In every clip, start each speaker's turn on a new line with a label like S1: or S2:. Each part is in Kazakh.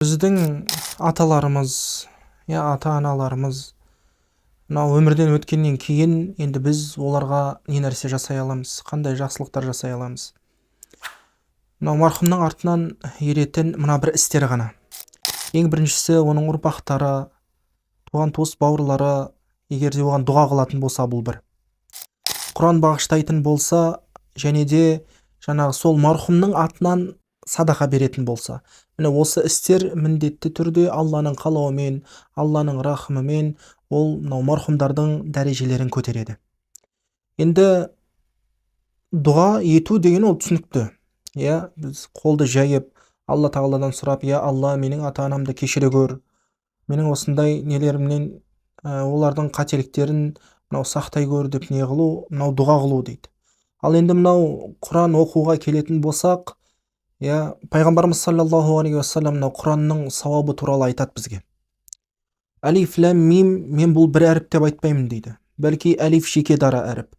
S1: Біздің аталарымыз, ата-аналарымыз мынау өмірден өткеннен кейін енді біз оларға не нәрсе жасай аламыз, қандай жақсылықтар жасай аламыз. Мынау марқұмның артынан еретін мына бір істер ғана. Ең біріншісі, оның ұрпақтары, туған туыс бауырлары, егер де оған дұға қылатын болса, бұл бір. Құран бағыштайтын болса, және де жаңағы сол марқұмның атынан садақа беретін болса, міне осы істер міндетті түрде Алланың қалауымен, Алланың рахымымен ол мынау марқұмдардың дәрежелерін көтереді. Енді дұға ету деген ол түсінікті. Біз қолды жайып, Алла тағаладан сұрап, Алла, менің ата-анамды кешіре көр, менің осындай нелерімнен олардың қателіктерін мынау сақтай көр деп не қылу, мынау дұға қылу дейді. Ал енді мынау Құран оқуға келетін болсақ, пайғамбарымыз саллаллаху алейхи уассалам мынау Құранның сауабы туралы айтады бізге. Әлиф, ләм, мим, мен бұл бір әріп деп айтпаймын дейді. Бәлки әлиф жеке дара әріп,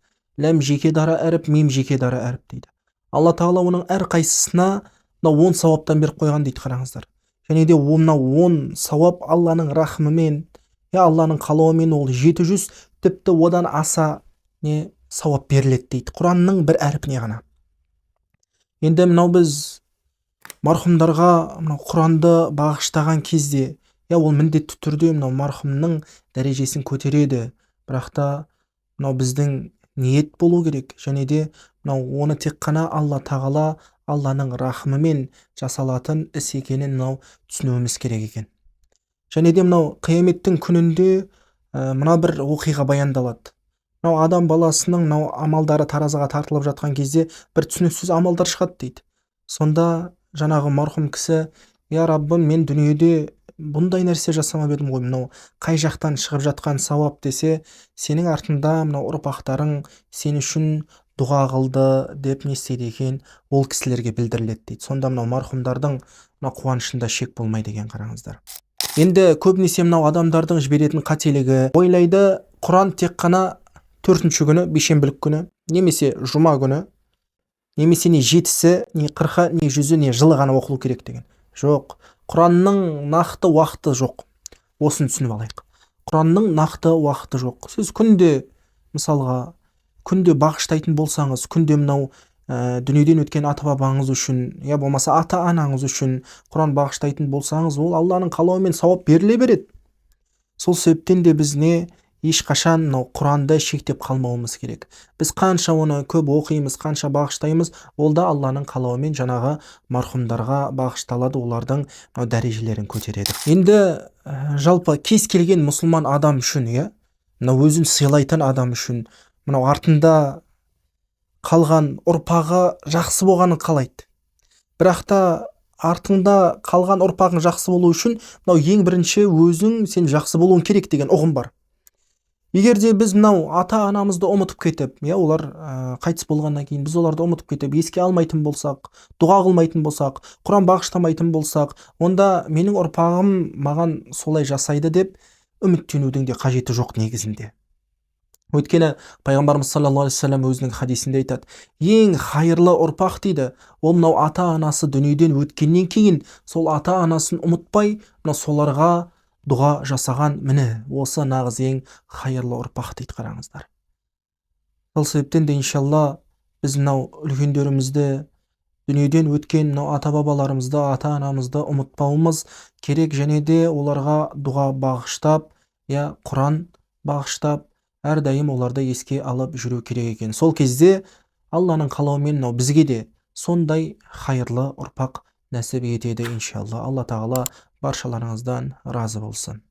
S1: ләм жеке дара әріп, мим жеке дара әріп дейді. Алла тағала оның әр қайсысына 10 сауаптан беріп қойған дейді, қараңыздар. Және де 10 сауап Алланың рахымымен, Алланың қалауымен ол 700, тіпті одан аса сауап беріледі дейді. Құранның бір әріпіне ғана. Енді мынау біз марқұмдарға Құранды бағыштаған кезде, ол міндетті түрде мынау марқұмның дәрежесін көтереді. Бірақ та мынау біздің ниет болу керек, және де мынау оны тек қана Алла тағала Алланың рахымымен жасалатын іс екенін мынау түсінуіміз керек екен. Және де мынау қияметтің күнінде мына бір оқиға баяндалады. Мынау адам баласының мынау амалдары таразыға тартылып жатқан кезде бір түсініксіз амалдар шығады дейді. Сонда жаңағы марқұм кісі, Раббым, мен дүниеде бұндай нәрсе жасамап едім ғой, мынау қай жақтан шығып жатқан сауап десе, сенің артында мынау ұрпақтарың сен үшін дұға қылды деп не істейді екен, ол кісілерге білдіріледі дейді. Сонда мынау марқұмдардың қуанышында шек болмайды екен, қараңыздар. Енді көбінесе мынау адамдардың жіберетін қателігі, ойлайды, Құран тек қана 4-ші күні, бейсенбілік күні, немесе жұма күні, немесе не 7-сі, не 40-ы, не 100-і, не жылы ғана оқылу керек деген. Жоқ, Құранның нақты уақыты жоқ. Осын түсініп алайық. Құранның нақты уақыты жоқ. Сіз күнде, мысалға, күнде бағыштайтын болсаңыз, күнде мынау дүниеден өткен ата-бабаңыз үшін, болмаса ата-анаңыз үшін Құран бағыштайтын болсаңыз, ол Алланың қалауымен сауап беріле береді. Сол себептен де біз ешқашан Құранды шектеп қалмауымыз керек. Біз қанша оны көп оқимыз, қанша бағыштаймыз, ол да Алланың қалауымен жаңағы марқұмдарға бағышталады, олардың дәрежелерін көтереді. Енді жалпы кез келген мұсылман адам үшін, өзін сыйлайтын адам үшін, мынау артында қалған ұрпағы жақсы болғанын қалайды. Бірақ та артында қалған ұрпағың жақсы болу үшін, ең бірінші өзің сен жақсы болуың керек деген ұғым бар. Егер де біз ата-анамызды ұмытып кетіп, олар қайтыс болғаннан кейін біз оларды ұмытып кетіп, еске алмайтын болсақ, дұға қылмайтын болсақ, Құран бағыштамайтын болсақ, онда менің ұрпағым маған солай жасайды деп үміттенудің де қажеті жоқ негізінде. Өйткені пайғамбарымыз саллаллаху алейхи уассалам өзінің хадисінде айтады, ең хайырлы ұрпақ дейді, ол мынау ата-анасы дүниеден өткеннен кейін сол ата-анасын ұмытпай, соларға дұға жасаған, міне осы нағыз ең хайырлы ұрпақ дейді, қараңыздар. Сол себептен де иншалла біз үлкендерімізді, дүниеден өткен ата-бабаларымызды, ата-анамызды ұмытпауымыз керек, және де оларға дұға бағыштап, Құран бағыштап, әрдайым оларды еске алып жүру керек екен. Сол кезде Алланың қалауымен бізге де сондай хайырлы ұрпақ нәсіп етеді иншалла. Алла тағала баршаларыңыздан разы болсын.